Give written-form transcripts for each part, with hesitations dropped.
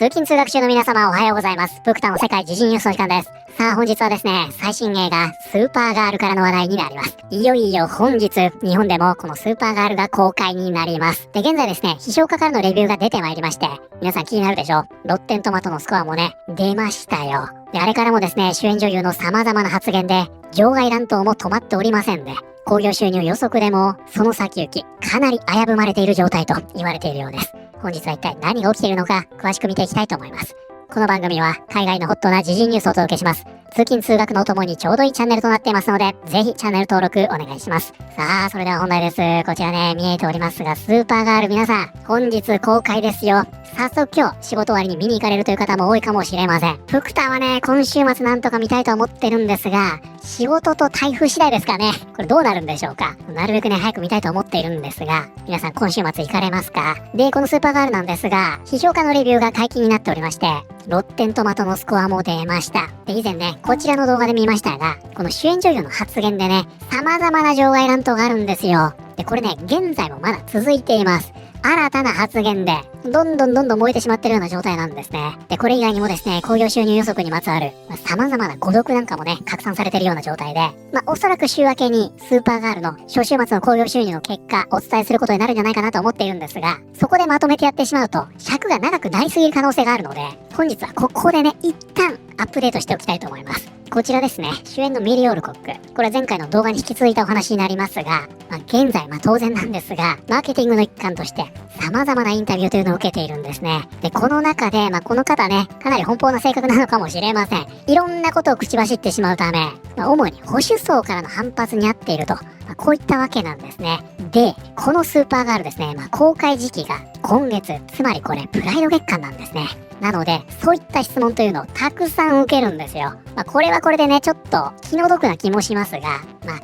通勤通学中の皆様おはようございます。ブクタの世界自陣ニュースの時間です。さあ本日はですね、最新映画スーパーガールからの話題になります。いよいよ本日、日本でもこのスーパーガールが公開になります。で、現在ですね、批評家からのレビューが出てまいりまして、皆さん気になるでしょ？ロッテントマトのスコアもね、出ましたよ。で、あれからもですね、主演女優の様々な発言で、場外乱闘も止まっておりませんで、興行収入予測でも、その先行き、かなり危ぶまれている状態と言われているようです。本日は一体何が起きているのか、詳しく見ていきたいと思います。この番組は、海外のホットな時事ニュースをお届けします。通勤通学のともにちょうどいいチャンネルとなっていますので、ぜひチャンネル登録お願いします。さあ、それでは本題です。こちらね、見えておりますが、スーパーガール皆さん、本日公開ですよ。早速今日、仕事終わりに見に行かれるという方も多いかもしれません。フクタはね、今週末なんとか見たいと思ってるんですが、仕事と台風次第ですかね。これどうなるんでしょうか。なるべくね、早く見たいと思っているんですが、皆さん今週末行かれますか？で、このスーパーガールなんですが、批評家のレビューが解禁になっておりまして、ロッテントマトのスコアも出ました。で、以前ね、こちらの動画で見ましたが、この主演女優の発言でね、様々な場外乱闘があるんですよ。で、これね、現在もまだ続いています。新たな発言で、どんどん燃えてしまってるような状態なんですね。で、これ以外にもですね、興行収入予測にまつわる、様々な誤読なんかもね、拡散されてるような状態で、おそらく週明けに、スーパーガールの初週末の興行収入の結果、お伝えすることになるんじゃないかなと思っているんですが、そこでまとめてやってしまうと、尺が長くなりすぎる可能性があるので、本日はここでね、一旦アップデートしておきたいと思います。こちらですね、主演のミリオールコック。これは前回の動画に引き続いたお話になりますが、現在、当然なんですが、マーケティングの一環として、様々なインタビューというのを受けているんですね。で、この中で、この方ね、かなり奔放な性格なのかもしれません。いろんなことを口走ってしまうため、主に保守層からの反発にあっていると、こういったわけなんですね。で、このスーパーガールですね、公開時期が今月、つまりこれ、プライド月間なんですね。なので、そういった質問というのをたくさん受けるんですよ。これはこれでね、ちょっと気の毒な気もしますが、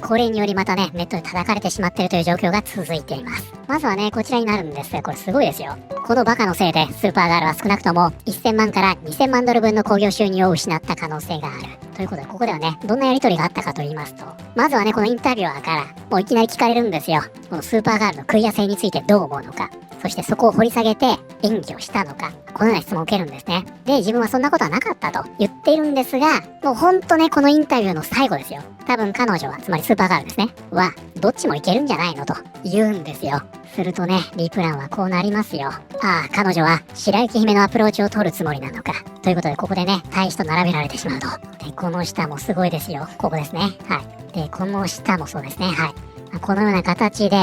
これによりまたね、ネットで叩かれてしまっているという状況が続いています。まずはね、こちらになるんですが、これすごいですよ。このバカのせいで、スーパーガールは少なくとも1000万から2000万ドル分の興行収入を失った可能性がある。ということで、ここではね、どんなやりとりがあったかと言いますと、まずはね、このインタビュアーから、もういきなり聞かれるんですよ。このスーパーガールのクイア性についてどう思うのか。そしてそこを掘り下げて演技をしたのか、このような質問を受けるんですね。で、自分はそんなことはなかったと言っているんですが、もうほんとね、このインタビューの最後ですよ。多分彼女は、つまりスーパーガールですね。は、どっちもいけるんじゃないのと言うんですよ。するとね、リプランはこうなりますよ。彼女は白雪姫のアプローチを取るつもりなのか。ということで、ここでね、大使と並べられてしまうと。で、この下もすごいですよ。ここですね。はい。で、この下もそうですね。はい。このような形で、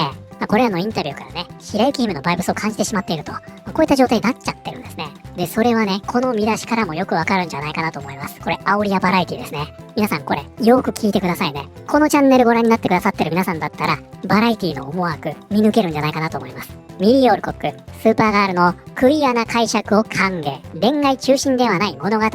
これらのインタビューからね、白雪姫のバイブスを感じてしまっていると、こういった状態になっちゃってるんですね。で、それはね、この見出しからもよくわかるんじゃないかなと思います。これ、煽りやバラエティですね。皆さんこれ、よく聞いてくださいね。このチャンネルご覧になってくださってる皆さんだったら、バラエティの思惑、見抜けるんじゃないかなと思います。ミリオールコック、スーパーガールのクリアな解釈を歓迎、恋愛中心ではない物語を、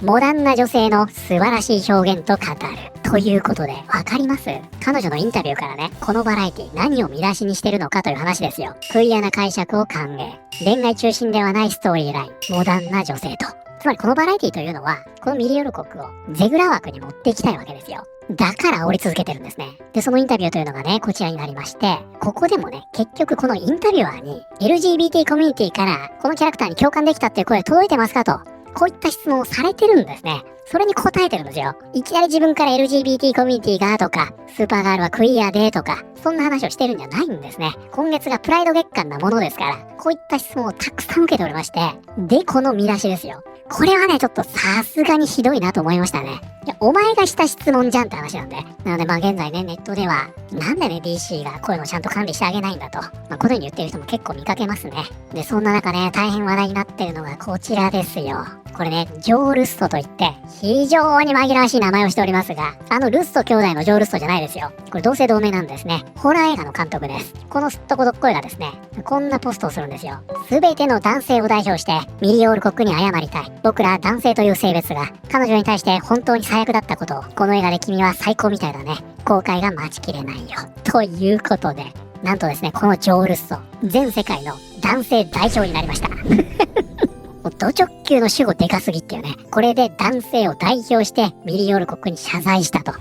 モダンな女性の素晴らしい表現と語る。ということで、わかります？彼女のインタビューからね、このバラエティ何を見出しにしてるのかという話ですよ。クリアな解釈を歓迎。恋愛中心ではないストーリーライン。モダンな女性と。つまりこのバラエティというのは、このミリオルコックをゼグラ枠に持っていきたいわけですよ。だから煽り続けてるんですね。で、そのインタビューというのがね、こちらになりまして、ここでもね、結局このインタビュアーに LGBT コミュニティからこのキャラクターに共感できたっていう声届いてますかと、こういった質問をされてるんですね。それに答えてるんですよ。いきなり自分から LGBT コミュニティがとか、スーパーガールはクイアでとか、そんな話をしてるんじゃないんですね。今月がプライド月間なものですから、こういった質問をたくさん受けておりまして、で、この見出しですよ。これはね、ちょっとさすがにひどいなと思いましたね。いや、お前がした質問じゃんって話なんで。なので現在ね、ネットでは、なんでね、DC がこういうのをちゃんと管理してあげないんだと、このように言ってる人も結構見かけますね。で、そんな中ね、大変話題になってるのがこちらですよ。これね、ジョー・ルストといって、非常に紛らわしい名前をしておりますが、ルスト兄弟のジョー・ルストじゃないですよ。これ同姓同名なんですね。ホラー映画の監督です。このすっとこどっこいがですね、こんなポストをするんですよ。すべての男性を代表して、ミリオールコックに謝りたい。僕ら男性という性別が、彼女に対して本当に最悪だったことを、この映画で君は最高みたいだね。公開が待ちきれないよ。ということで、なんとですね、このジョー・ルスト、全世界の男性代表になりました。ド直球の主語でかすぎっていうね。これで男性を代表してミリオールコックに謝罪したと。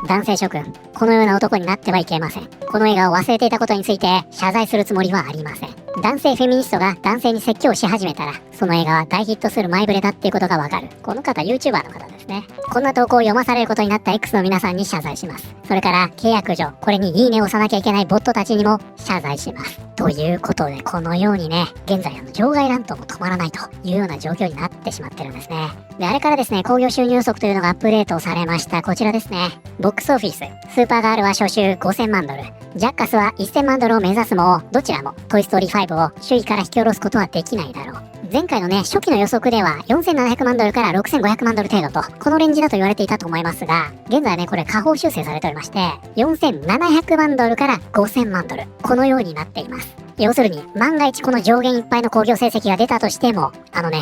男性諸君、このような男になってはいけません。この映画を忘れていたことについて謝罪するつもりはありません。男性フェミニストが男性に説教し始めたら、その映画は大ヒットする前触れだっていうことがわかる。この方 YouTuber の方ですね。こんな投稿を読まされることになった X の皆さんに謝罪します。それから契約上、これにいいねを押さなきゃいけないボットたちにも謝罪します。ということで、このようにね、現在場外乱闘も止まらないというような状況になってしまってるんですね。で、あれからですね、興行収入予測というのがアップデートされました。こちらですね。ボックスオフィス、スーパーガールは初週5000万ドル、ジャッカスは1000万ドルを目指すも、どちらもトイストーリー5を首位から引き下ろすことはできないだろう。前回のね、初期の予測では4700万ドルから6500万ドル程度と、このレンジだと言われていたと思いますが、現在ね、これ下方修正されておりまして、4700万ドルから5000万ドル、このようになっています。要するに、万が一この上限いっぱいの興行成績が出たとしても、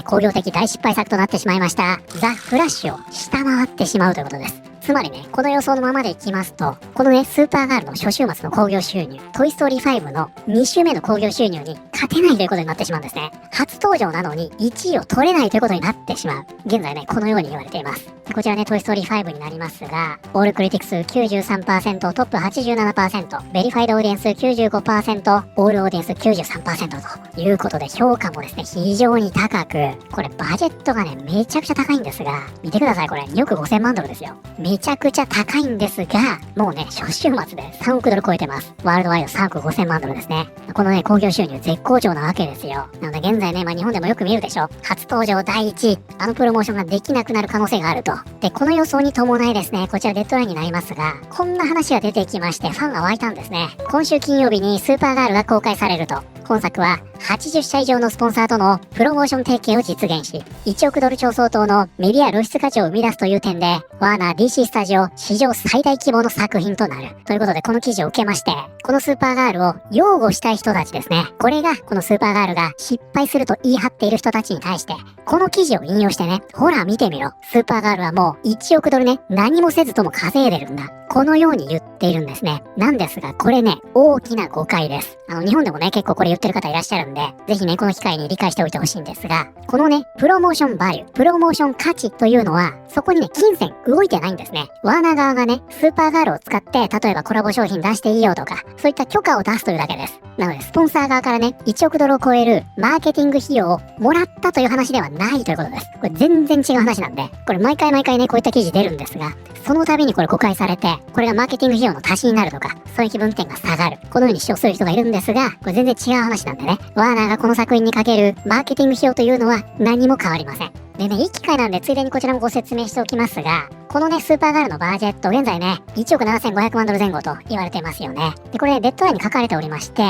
興行的大失敗作となってしまいました、ザ・フラッシュを下回ってしまうということです。つまりね、この予想のままでいきますと、このね、スーパーガールの初週末の興行収入、トイストーリー5の2週目の興行収入に勝てないということになってしまうんですね。初登場なのに1位を取れないということになってしまう。現在ね、このように言われています。こちらね、トイストーリー5になりますが、オールクリティクス 93%、トップ 87%、ベリファイドオーディエンス 95%、オールオーディエンス 93% ということで、評価もですね、非常に高く、これバジェットがね、めちゃくちゃ高いんですが、見てください、これ2億5000万ドルですよ。めちゃくちゃ高いんですが、もうね、初週末で3億ドル超えてます。ワールドワイド3億5000万ドルですね。このね、興行収入絶好調なわけですよ。なので現在ね、日本でもよく見るでしょ。初登場第1位、プロモーションができなくなる可能性があると。で、この予想に伴いですね、こちらデッドラインになりますが、こんな話が出てきまして、ファンが湧いたんですね。今週金曜日にスーパーガールが公開されると。本作は80社以上のスポンサーとのプロモーション提携を実現し、1億ドル超相当のメディア露出価値を生み出すという点で、ワーナー DC スタジオ史上最大規模の作品となる。ということで、この記事を受けまして、このスーパーガールを擁護したい人たちですね。これが、このスーパーガールが失敗すると言い張っている人たちに対して、この記事を引用してね、ほら見てみろ。スーパーガールはもう1億ドルね、何もせずとも稼いでるんだ。このように言っているんですね。なんですが、これね、大きな誤解です。日本でもね、結構これ言ってる方いらっしゃるんで、ぜひね、この機会に理解しておいてほしいんですが、このね、プロモーションバリュー、プロモーション価値というのは、そこにね、金銭動いてないんですね。ワーナー側がね、スーパーガールを使って、例えばコラボ商品出していいよとか、そういった許可を出すというだけです。なので、スポンサー側からね、1億ドルを超えるマーケティング費用をもらったという話ではないということです。これ全然違う話なんで、これ毎回ね、こういった記事出るんですが、その度にこれ誤解されて、これがマーケティング費用の足しになるとか、そういう気分点が下がる。このように主張する人がいるんですが、これ全然違う話なんでね、ワーナーがこの作品にかけるマーケティング費用というのは何も変わりません。でね、いい機会なんでついでにこちらもご説明しておきますが、このね、スーパーガールのバージェット、現在ね、1億7500万ドル前後と言われてますよね。で、これ、デッドラインに書かれておりまして、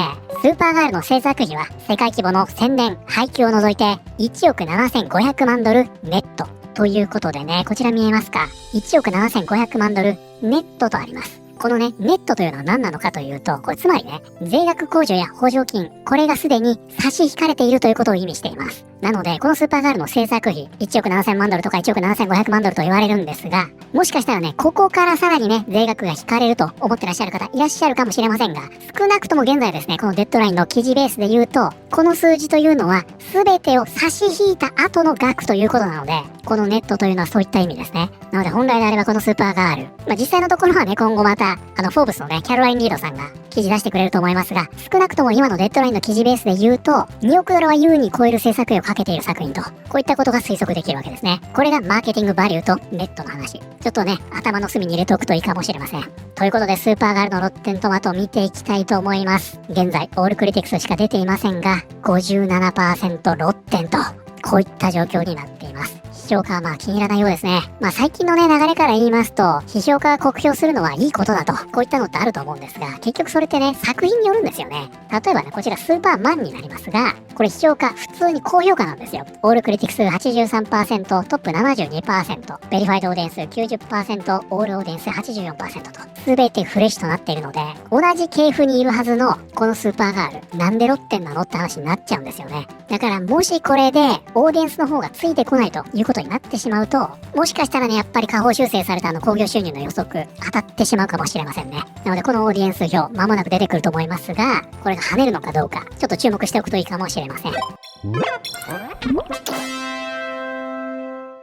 スーパーガールの制作費は、世界規模の宣伝、配給を除いて、1億7500万ドルネット。ということでね、こちら見えますか？ 1 億7500万ドルネットとあります。このね、ネットというのは何なのかというと、これつまりね、税額控除や補助金、これがすでに差し引かれているということを意味しています。なので、このスーパーガールの制作費、1億7000万ドルとか1億7500万ドルと言われるんですが、もしかしたらね、ここからさらにね、税額が引かれると思ってらっしゃる方いらっしゃるかもしれませんが、少なくとも現在ですね、このデッドラインの記事ベースで言うと、この数字というのは、全てを差し引いた後の額ということなので、このネットというのはそういった意味ですね。なので、本来であればこのスーパーガール、実際のところはね、今後また、フォーブスのね、キャロライン・リードさんが記事出してくれると思いますが、少なくとも今のデッドラインの記事ベースで言うと、2億ドルは優に超える制作費をかけている作品と、こういったことが推測できるわけですね。これがマーケティングバリューとネットの話。ちょっとね、頭の隅に入れておくといいかもしれません。ということで、スーパーガールのロッテントマトを見ていきたいと思います。現在、オールクリティクスしか出ていませんが、57% ロッテンと、こういった状況になっています。批評家は気に入らないようですね。最近のね、流れから言いますと、批評家が酷評するのはいいことだと、こういったのってあると思うんですが、結局それってね、作品によるんですよね。例えばね、こちらスーパーマンになりますが、これ批評家、普通に高評価なんですよ。オールクリティクス 83%、トップ 72%、ベリファイドオーディエンス 90%、オールオーディエンス 84% と、すべてフレッシュとなっているので、同じ系譜にいるはずの、このスーパーガール、なんでロッテンなのって話になっちゃうんですよね。だから、もしこれで、オーディエンスの方がついてこないということになってしまうと、もしかしたらね、やっぱり下方修正された興行収入の予測、当たってしまうかもしれませんね。なので、このオーディエンス表、間もなく出てくると思いますが、これが跳ねるのかどうか、ちょっと注目しておくといいかもしれません。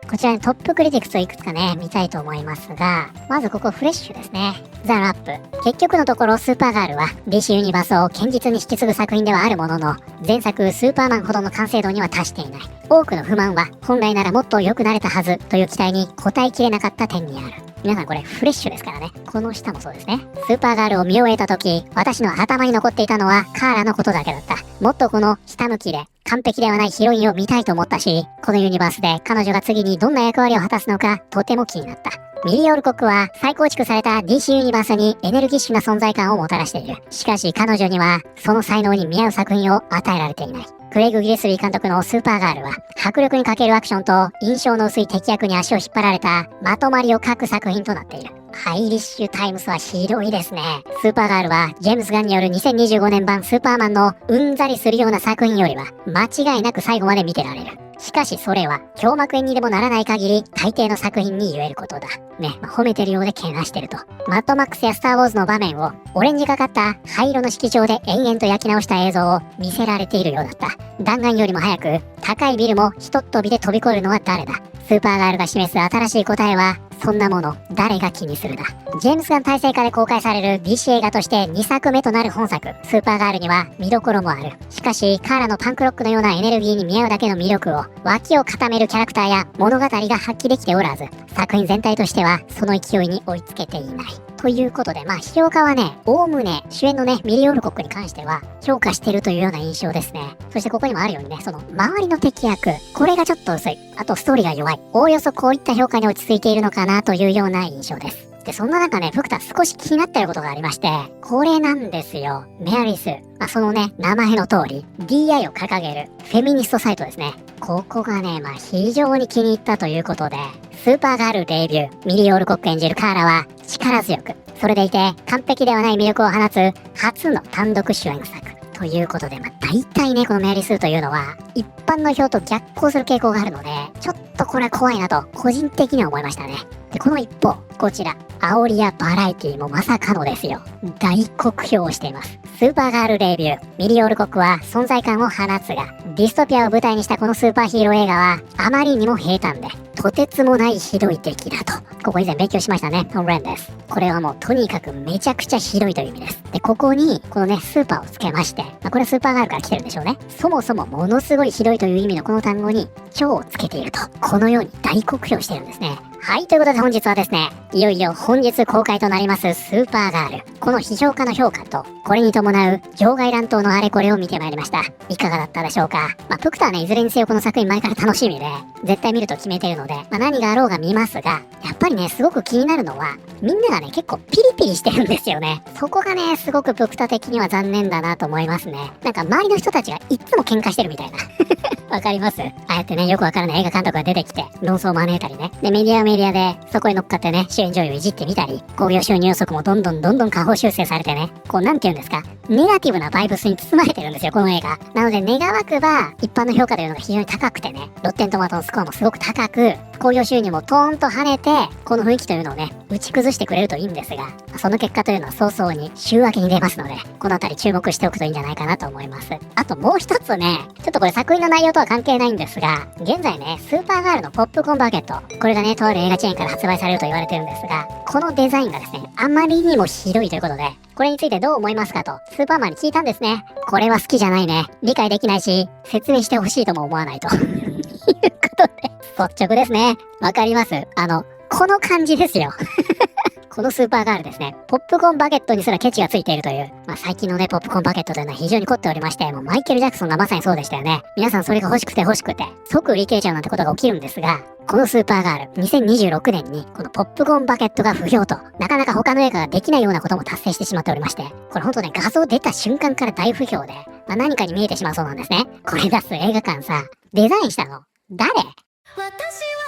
こちらにトップクリティクスをいくつかね、見たいと思いますが、まずここフレッシュですね。ザ・ラップ。結局のところスーパーガールは DC ユニバースを堅実に引き継ぐ作品ではあるものの、前作スーパーマンほどの完成度には達していない。多くの不満は本来ならもっと良くなれたはずという期待に応えきれなかった点にある。皆さんこれフレッシュですからね。この下もそうですね。スーパーガールを見終えた時、私の頭に残っていたのはカーラのことだけだった。もっとこの下向きで完璧ではないヒロインを見たいと思ったし、このユニバースで彼女が次にどんな役割を果たすのかとても気になった。ミリオールコックは再構築された DC ユニバースにエネルギッシュな存在感をもたらしている。しかし彼女にはその才能に見合う作品を与えられていない。クレイグ・ギレスビー監督のスーパーガールは迫力に欠けるアクションと印象の薄い敵役に足を引っ張られたまとまりを欠く作品となっている。ハイリッシュタイムスはひどいですね。スーパーガールはジェームズ・ガンによる2025年版スーパーマンのうんざりするような作品よりは間違いなく最後まで見てられる。しかしそれは胸膜炎にでもならない限り大抵の作品に言えることだ。ね、褒めてるようでけなしてると。マッドマックスやスター・ウォーズの場面をオレンジがかった灰色の色調で延々と焼き直した映像を見せられているようだった。弾丸よりも早く高いビルもひとっ飛びで飛び越えるのは誰だ。スーパーガールが示す新しい答えはそんなもの誰が気にするだ。ジェームスガン大成下で公開される DC 映画として2作目となる本作スーパーガールには見どころもある。しかしカーラのパンクロックのようなエネルギーに見合うだけの魅力を脇を固めるキャラクターや物語が発揮できておらず、作品全体としてはその勢いに追いつけていない。ということで、評価はね、おおむね主演のね、ミリオールコックに関しては評価してるというような印象ですね。そしてここにもあるようにね、その周りの敵役、これがちょっと薄い。あとストーリーが弱い。おおよそこういった評価に落ち着いているのかなというような印象です。で、そんな中ね、僕た少し気になってることがありまして、これなんですよ。メアリス。そのね、名前の通り、DI を掲げるフェミニストサイトですね。ここがね、非常に気に入ったということで、スーパーガールデビュー、ミリオールコック演じるカーラは力強く、それでいて完璧ではない魅力を放つ初の単独主演作。ということで、大体ね、このメアリスーというのは、一般の票と逆行する傾向があるので、ちょっとこれは怖いなと、個人的には思いましたね。で、この一方、こちら、煽りやバラエティもまさかのですよ。大酷評をしています。スーパーガールレビュー、ミリオールコックは存在感を放つが、ディストピアを舞台にしたこのスーパーヒーロー映画は、あまりにも平坦で、とてつもないひどい出来だと。ここ以前勉強しましたね。トム・レンです。これはもうとにかくめちゃくちゃひどいという意味です。で、ここに、このね、スーパーをつけまして、これはスーパーガールから来てるんでしょうね。そもそもものすごいひどいという意味のこの単語に、超をつけていると。このように大酷評してるんですね。はい、ということで本日はですね、いよいよ本日公開となりますスーパーガール。この批評家の評価と、これに伴う場外乱闘のあれこれを見てまいりました。いかがだったでしょうか。プクタはね、いずれにせよこの作品前から楽しみで、絶対見ると決めてるので、何があろうが見ますが、やっぱりね、すごく気になるのは、みんながね、結構ピリピリしてるんですよね。そこがね、すごくプクタ的には残念だなと思いますね。周りの人たちがいつも喧嘩してるみたいな。わかります？ああやってね、よくわからない映画監督が出てきて、論争を招いたりね。で、メディアはメディアで、そこに乗っかってね、主演女優をいじってみたり、興行収入予測もどんどん下方修正されてね、なんて言うんですか、ネガティブなバイブスに包まれてるんですよ、この映画。なので、願わくば、一般の評価というのが非常に高くてね、ロッテントマトのスコアもすごく高く、興行収入もトーンと跳ねて、この雰囲気というのをね、打ち崩してくれるといいんですが、その結果というのは早々に週明けに出ますので、このあたり注目しておくといいんじゃないかなと思います。あともう一つね、ちょっとこれ作品の内容とは関係ないんですが、現在ね、スーパーガールのポップコーンバケット、これがね、とある映画チェーンから発売されると言われてるんですが、このデザインがですね、あまりにもひどいということで、これについてどう思いますかと、スーパーマンに聞いたんですね。これは好きじゃないね。理解できないし、説明してほしいとも思わないと。いうことで、率直ですね。わかります？この感じですよ。このスーパーガールですね、ポップコーンバケットにすらケチがついているという、最近のね、ポップコーンバケットというのは非常に凝っておりまして、もうマイケル・ジャクソンがまさにそうでしたよね。皆さんそれが欲しくて、即売り切れちゃうなんてことが起きるんですが、このスーパーガール、2026年に、このポップコーンバケットが不評と、なかなか他の映画ができないようなことも達成してしまっておりまして、これほんとね、画像出た瞬間から大不評で、何かに見えてしまうそうなんですね。これ出す映画館さ、デザインしたの誰？私は